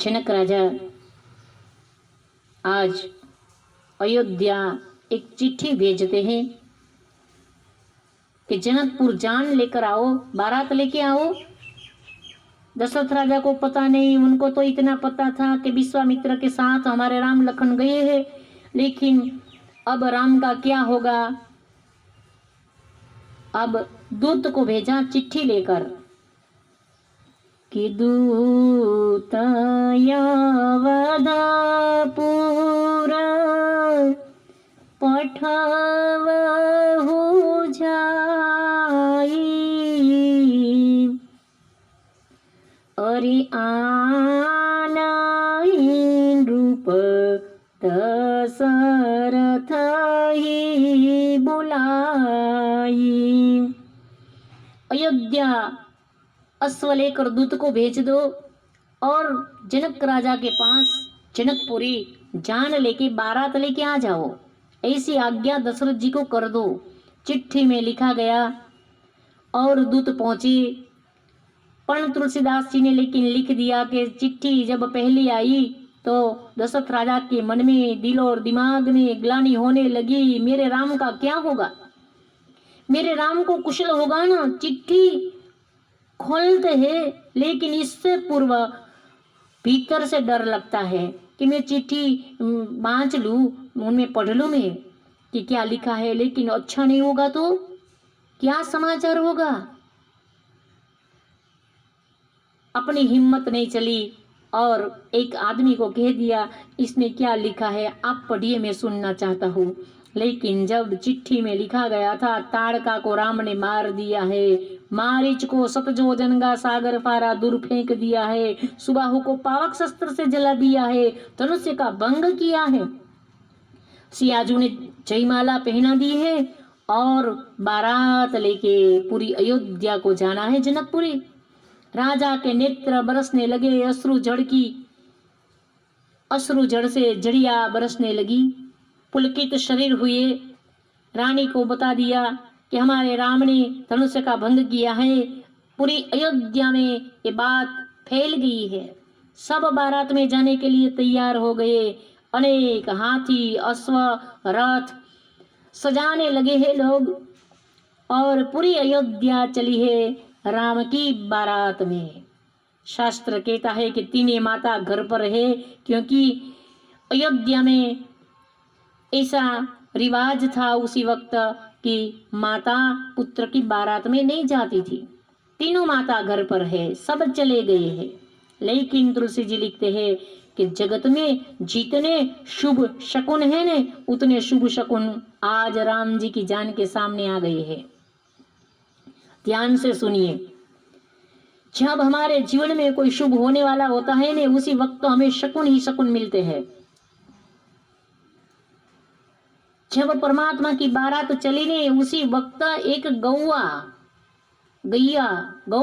जनक राजा आज अयोध्या एक चिट्ठी भेजते हैं कि जनकपुर जान लेकर आओ, बारात लेके आओ। दशरथ राजा को पता नहीं, उनको तो इतना पता था कि विश्वामित्र के साथ हमारे राम लखन गए हैं, लेकिन अब राम का क्या होगा। अब दूत को भेजा चिट्ठी लेकर कि दूत यावदापुर पठावहु जाई, अरे आनाहि रूप दशरथ ही बुलाई। अयोध्या अश्व लेकर दूत को भेज दो और जनक राजा के पास जनकपुरी जान लेके बारात लेके आ जाओ, ऐसी आज्ञा दशरथ जी को कर दो। चिट्ठी में लिखा गया और दूत पहुंचे। पंडित तुलसीदास जी ने लेकिन लिख दिया कि चिट्ठी जब पहली आई तो दशरथ राजा के मन में, दिल और दिमाग में ग्लानि होने लगी, मेरे राम का क्या होगा, मेरे राम को कुशल होगा ना। चिट्ठी खोलते हैं लेकिन इससे पूर्व भीतर से डर लगता है कि मैं चिट्ठी बांच लूं, उनमें पढ़ लूं मैं कि क्या लिखा है, लेकिन अच्छा नहीं होगा तो क्या समाचार होगा। अपनी हिम्मत नहीं चली और एक आदमी को कह दिया इसमें क्या लिखा है, आप पढ़िए, मैं सुनना चाहता हूँ। लेकिन जब चिट्ठी में लिखा गया था ताड़का को राम ने मार दिया है, मारीच को सतजोजन का सागर पारा दूर फेंक दिया है, सुबाहु को पावक शस्त्र से जला दिया है, धनुष्य का भंग किया है, सियाजू ने जयमाला पहना दी है और बारात लेके पूरी अयोध्या को जाना है जनकपुरी। राजा के नेत्र बरसने लगे, अश्रु जड़ से जड़िया बरसने लगी, पुलकित शरीर हुए। रानी को बता दिया कि हमारे राम ने धनुष्य का भंग किया है। पूरी अयोध्या में ये बात फैल गई है। सब बारात में जाने के लिए तैयार हो गए। अनेक हाथी, अश्व, रथ सजाने लगे हैं लोग और पूरी अयोध्या चली है राम की बारात में। शास्त्र कहता है कि तीनों माता घर पर है, क्योंकि अयोध्या में ऐसा रिवाज था उसी वक्त कि माता पुत्र की बारात में नहीं जाती थी। तीनों माता घर पर है, सब चले गए हैं। लेकिन तुलसी जी लिखते हैं कि जगत में जितने शुभ शकुन है ने, उतने शुभ शकुन आज राम जी की जान के सामने आ गए हैं। ध्यान से सुनिए, जब हमारे जीवन में कोई शुभ होने वाला होता है ने, उसी वक्त तो हमें शकुन ही शकुन मिलते हैं। जब परमात्मा की बारात चली ने, उसी वक्त एक गौ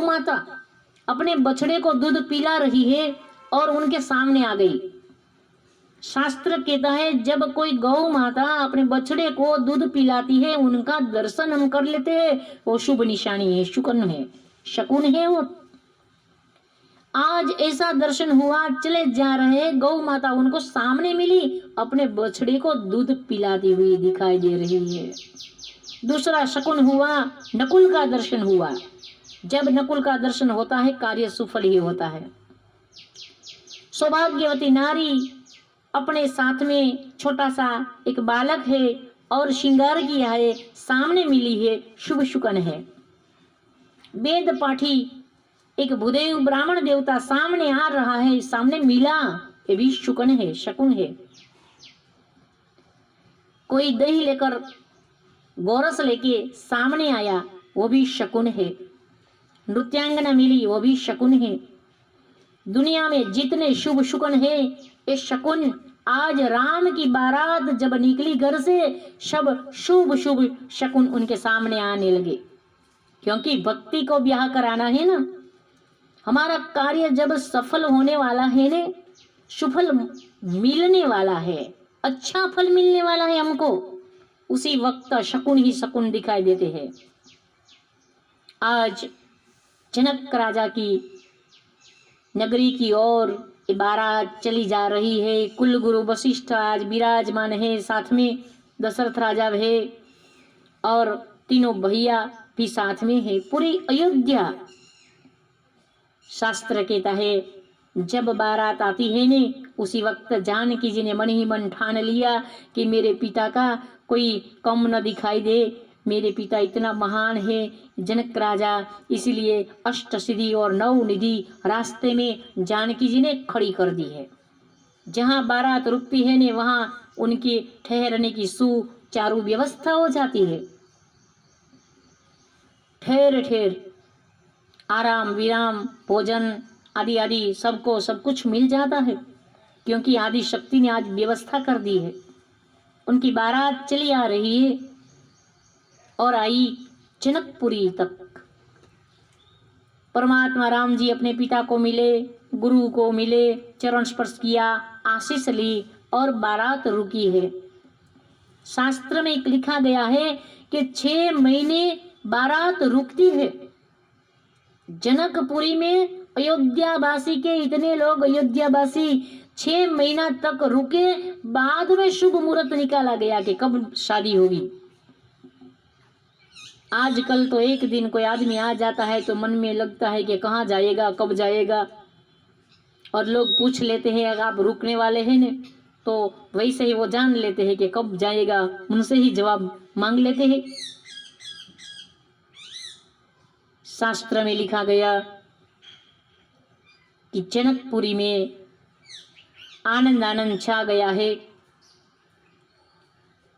माता अपने बछड़े को दूध पिला रही है और उनके सामने आ गई। शास्त्र कहता है जब कोई गौ माता अपने बछड़े को दूध पिलाती है, उनका दर्शन हम कर लेते हैं, वो शुभ निशानी है, शकुन है वो। आज ऐसा दर्शन हुआ, चले जा रहे गौ माता उनको सामने मिली, अपने बछड़े को दूध पिलाती हुई दिखाई दे रही है। दूसरा शकुन हुआ, नकुल का दर्शन हुआ। जब नकुल का दर्शन होता है कार्य सफल ही होता है। सौभाग्यवती नारी अपने साथ में छोटा सा एक बालक है और श्रृंगार किया है, सामने मिली है, शुभ शुकन है। वेद पाठी एक भूदेव ब्राह्मण देवता सामने आ रहा है, सामने मिला, ये भी शकुन है। कोई दही लेकर गोरस लेके सामने आया, वो भी शकुन है। नृत्यांगना मिली, वो भी शकुन है। दुनिया में जितने शुभ शुकन है, ये शकुन आज राम की बारात जब निकली घर से, सब शुभ शुभ शकुन उनके सामने आने लगे। क्योंकि भक्ति को ब्याह कराना है ना, हमारा कार्य जब सफल होने वाला है ने, सुफल मिलने वाला है, अच्छा फल मिलने वाला है हमको, उसी वक्त शकुन ही शकुन दिखाई देते हैं। आज जनक राजा की नगरी की ओर ये बारात चली जा रही है। कुल गुरु वशिष्ठ आज विराजमान है, साथ में दशरथ राजा है और तीनों भैया भी साथ में है। पूरी अयोध्या, शास्त्र कहता है जब बारात आती है ने उसी वक्त जानकी जी ने मन ही मन ठान लिया कि मेरे पिता का कोई कम न दिखाई दे, मेरे पिता इतना महान है जनक राजा, इसलिए अष्ट सिद्धि और नौ निधि रास्ते में जानकी जी ने खड़ी कर दी है। जहाँ बारात रुकती है ने वहाँ उनके ठहरने की सुचारू व्यवस्था हो जाती है। ठहर ठहर आराम विराम भोजन आदि आदि सबको सब कुछ मिल जाता है, क्योंकि आदि शक्ति ने आज व्यवस्था कर दी है। उनकी बारात चली आ रही है और आई जनकपुरी तक। परमात्मा राम जी अपने पिता को मिले, गुरु को मिले, चरण स्पर्श किया, आशीष ली और बारात रुकी है। शास्त्र में लिखा गया है कि 6 महीने बारात रुकती है। जनकपुरी में अयोध्यावासी के इतने लोग अयोध्यावासी 6 महीना तक रुके, बाद में शुभ मुहूर्त निकाला गया कि कब शादी होगी। आजकल तो एक दिन कोई आदमी आ जाता है तो मन में लगता है कि कहाँ जाएगा, कब जाएगा, और लोग पूछ लेते हैं अगर आप रुकने वाले हैं ने, तो वैसे ही वो जान लेते हैं कि कब जाएगा, उनसे ही जवाब मांग लेते हैं। शास्त्र में लिखा गया कि जनकपुरी में आनंद आनंद छा गया है,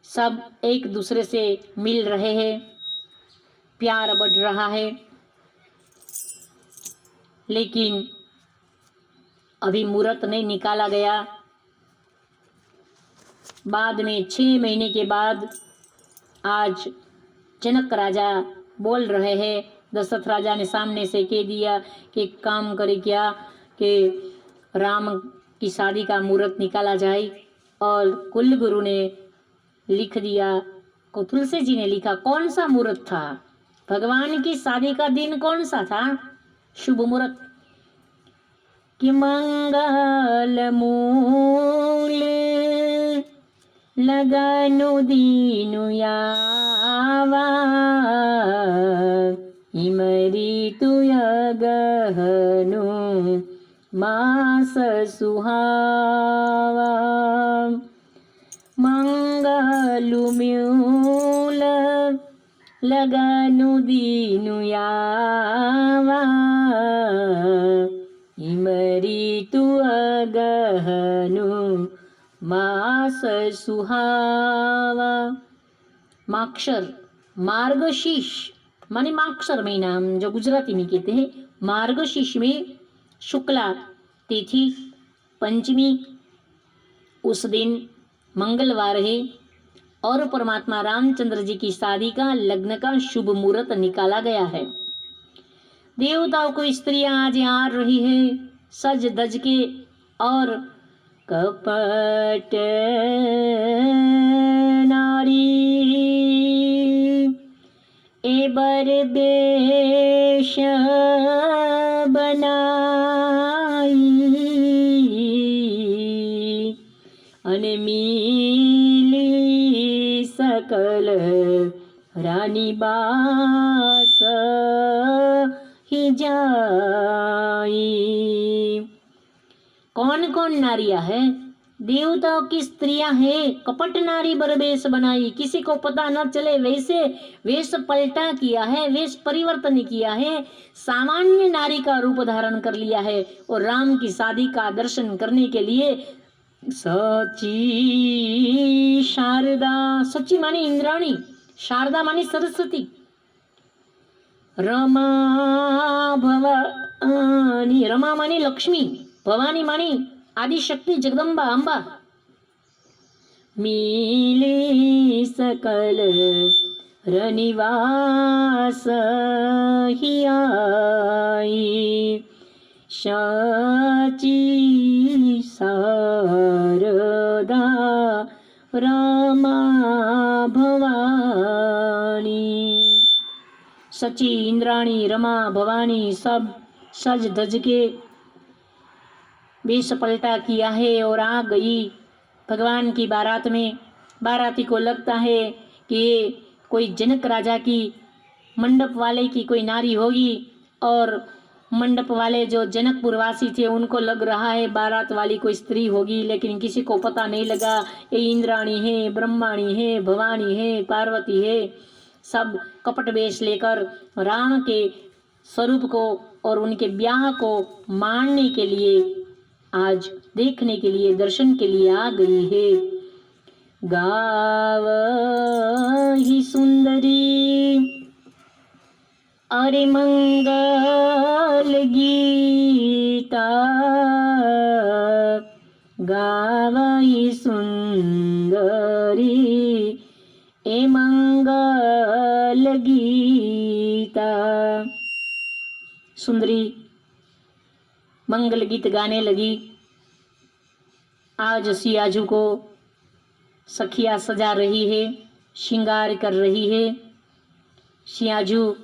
सब एक दूसरे से मिल रहे हैं, प्यार बढ़ रहा है। लेकिन अभी मुहूर्त नहीं निकाला गया। बाद में 6 महीने के बाद आज जनक राजा बोल रहे हैं। दशरथ राजा ने सामने से कह दिया कि काम करे क्या कि राम की शादी का मुहूर्त निकाला जाए, और कुल गुरु ने लिख दिया, को तुलसी जी ने लिखा कौन सा मुहूर्त था, भगवान की शादी का दिन कौन सा था, शुभ मुहूर्त कि मंगल मूल लगनु दीनु यावा इमरी तुय गहनु मास सुहावा मंगलु म्यूल लगनु दीनु यावा इमरी तुय गहनु मास सुहावा। माक्षर मार्गशीर्ष माने माक्षर महीना, हम जो गुजराती में कहते हैं, मार्गशीर्ष में शुक्ला तिथि पंचमी, उस दिन मंगलवार है और परमात्मा रामचंद्र जी की शादी का लग्न का शुभ मुहूर्त निकाला गया है। देवताओं को स्त्रियां आज आ रही है सज धज के, और कपट नारी एबर बेश बनाई अन मिली सकल रानी बास ही जाई। कौन कौन नारियां है? देवताओं की स्त्रियां हैं, कपट नारी बरबेश बनाई, किसी को पता न चले वैसे वेश पलटा किया है, वेश परिवर्तन किया है, सामान्य नारी का रूप धारण कर लिया है और राम की शादी का दर्शन करने के लिए सची शारदा, सची मानी इंद्राणी, शारदा मानी सरस्वती, रमा भवानी, रमा मानी लक्ष्मी, भवानी मानी आदि शक्ति जगदम्बा अंबा, मिली सकल रनिवास ही आई सची शारदा रमा भवानी। सची इंद्राणी रमा भवानी सब सज धज के वेश पलटा किया है और आ गई भगवान की बारात में। बाराती को लगता है कि ये कोई जनक राजा की, मंडप वाले की कोई नारी होगी, और मंडप वाले जो जनकपुर वासी थे उनको लग रहा है बारात वाली कोई स्त्री होगी, लेकिन किसी को पता नहीं लगा ये इंद्राणी है, ब्रह्माणी है, भवानी है, पार्वती है। सब कपट वेश लेकर राम के स्वरूप को और उनके ब्याह को मानने के लिए, आज देखने के लिए, दर्शन के लिए आ गई है। गावहि सुंदरी अरे मंगल गीता, गावहि सुंदरी ए मंगल गीता। सुंदरी मंगल गीत गाने लगी। आज सियाजू को सखिया सजा रही है, श्रृंगार कर रही है। सियाजू